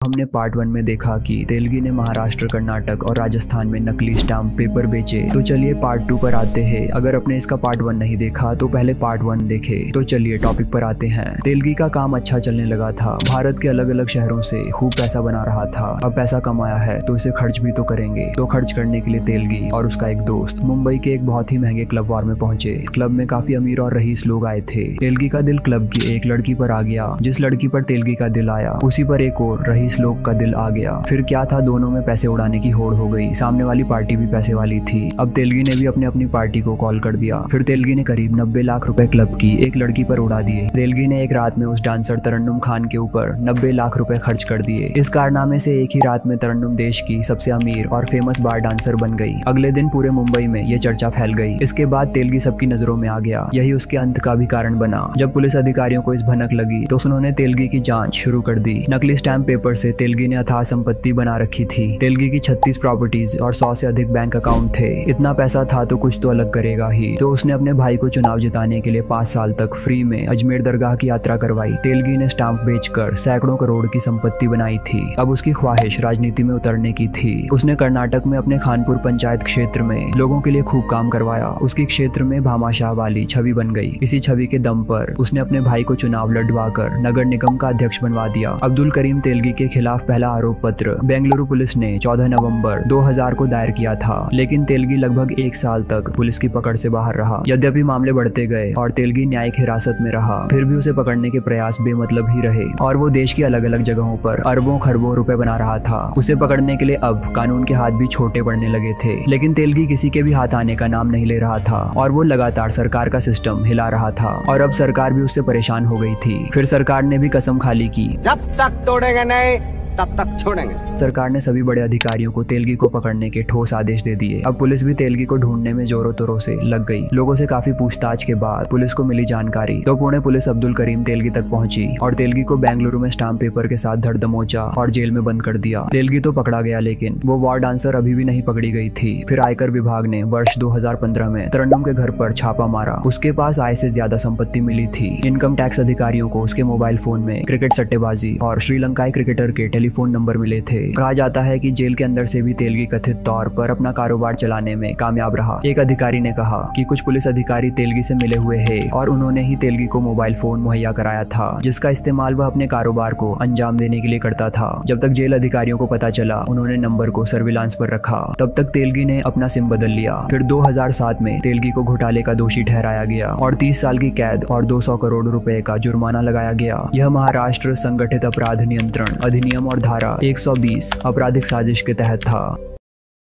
हमने पार्ट 1 में देखा कि तेलगी ने महाराष्ट्र, कर्नाटक और राजस्थान में नकली स्टाम्प पेपर बेचे। तो चलिए पार्ट 2 पर आते हैं। अगर आपने इसका पार्ट 1 नहीं देखा तो पहले पार्ट 1 देखे। तो चलिए टॉपिक पर आते हैं। तेलगी का काम अच्छा चलने लगा था। भारत के अलग अलग शहरों से खूब पैसा बना रहा था। अब पैसा कमाया है तो इसे खर्च भी तो करेंगे। तो खर्च करने के लिए तेलगी और उसका एक दोस्त मुंबई के एक बहुत ही महंगे क्लब बार में पहुंचे। क्लब में काफी अमीर और रईस लोग आए थे। तेलगी का दिल क्लब की एक लड़की पर आ गया। जिस लड़की पर तेलगी का दिल आया उसी पर एक और रईस लोग का दिल आ गया। फिर क्या था, दोनों में पैसे उड़ाने की होड़ हो गई। सामने वाली पार्टी भी पैसे वाली थी। अब तेलगी ने भी अपनी पार्टी को कॉल कर दिया। फिर तेलगी ने करीब 90 लाख रुपए क्लब की एक लड़की पर उड़ा दिए। तेलगी ने एक रात में उस डांसर तरन्नुम खान के ऊपर 90 लाख रुपए खर्च कर दिए। इस कारनामे से एक ही रात में तरन्नुम देश की सबसे अमीर और फेमस बार डांसर बन गई। अगले दिन पूरे मुंबई में ये चर्चा फैल गई। इसके बाद तेलगी सबकी नजरों में आ गया। यही उसके अंत का भी कारण बना। जब पुलिस अधिकारियों को इस भनक लगी तो उन्होंने तेलगी की जांच शुरू कर दी। नकली स्टैम्प पेपर से तेलगी ने अथाह संपत्ति बना रखी थी। तेलगी की 36 प्रॉपर्टीज और 100 से अधिक बैंक अकाउंट थे। इतना पैसा था तो कुछ तो अलग करेगा ही। तो उसने अपने भाई को चुनाव जिताने के लिए 5 साल तक फ्री में अजमेर दरगाह की यात्रा करवाई। तेलगी ने स्टाम्प बेचकर सैकड़ों करोड़ की संपत्ति बनाई थी। अब उसकी ख्वाहिश राजनीति में उतरने की थी। उसने कर्नाटक में अपने खानपुर पंचायत क्षेत्र में लोगों के लिए खूब काम करवाया। उसकी क्षेत्र में भामाशाह वाली छवि बन गई। इसी छवि के दम पर उसने अपने भाई को चुनाव लड़वाकर नगर निगम का अध्यक्ष बनवा दिया। अब्दुल करीम तेलगी के खिलाफ पहला आरोप पत्र बेंगलुरु पुलिस ने 14 नवंबर 2000 को दायर किया था। लेकिन तेलगी लगभग 1 साल तक पुलिस की पकड़ से बाहर रहा। यद्यपि मामले बढ़ते गए और तेलगी न्यायिक हिरासत में रहा, फिर भी उसे पकड़ने के प्रयास बेमतलब ही रहे और वो देश की अलग अलग जगहों पर अरबों खरबों रुपए बना रहा था। उसे पकड़ने के लिए अब कानून के हाथ भी छोटे पड़ने लगे थे। लेकिन तेलगी किसी के भी हाथ आने का नाम नहीं ले रहा था और वो लगातार सरकार का सिस्टम हिला रहा था और अब सरकार भी उससे परेशान हो गई थी। फिर सरकार ने भी कसम खा ली कि जब तक तोड़ेंगे नहीं तब तक छोड़ेंगे। सरकार ने सभी बड़े अधिकारियों को तेलगी को पकड़ने के ठोस आदेश दे दिए। अब पुलिस भी तेलगी को ढूंढने में जोरों तोरों से लग गई। लोगों से काफी पूछताछ के बाद पुलिस को मिली जानकारी तो पुणे पुलिस अब्दुल करीम तेलगी तक पहुंची और तेलगी को बेंगलुरु में स्टाम्प पेपर के साथ धर दबोचा और जेल में बंद कर दिया। तेलगी तो पकड़ा गया लेकिन वो वार डांसर अभी भी नहीं पकड़ी गई थी। फिर आयकर विभाग ने वर्ष 2015 में तरन्नुम के घर पर छापा मारा। उसके पास आय से ज्यादा संपत्ति मिली थी। इनकम टैक्स अधिकारियों को उसके मोबाइल फोन में क्रिकेट सट्टेबाजी और श्रीलंकाई क्रिकेटर के टेलीफोन नंबर मिले थे। कहा जाता है कि जेल के अंदर से भी तेलगी कथित तौर पर अपना कारोबार चलाने में कामयाब रहा। एक अधिकारी ने कहा कि कुछ पुलिस अधिकारी तेलगी से मिले हुए हैं और उन्होंने ही तेलगी को मोबाइल फोन मुहैया कराया था जिसका इस्तेमाल वह अपने कारोबार को अंजाम देने के लिए करता था। जब तक जेल अधिकारियों को पता चला उन्होंने नंबर को सर्विलांस पर रखा। तब तक तेलगी ने अपना सिम बदल लिया। फिर 2007 में तेलगी को घोटाले का दोषी ठहराया गया और 30 साल की कैद और 200 करोड़ रुपए का जुर्माना लगाया गया। यह महाराष्ट्र संगठित अपराध नियंत्रण अधिनियम और धारा 120 आपराधिक साजिश के तहत था।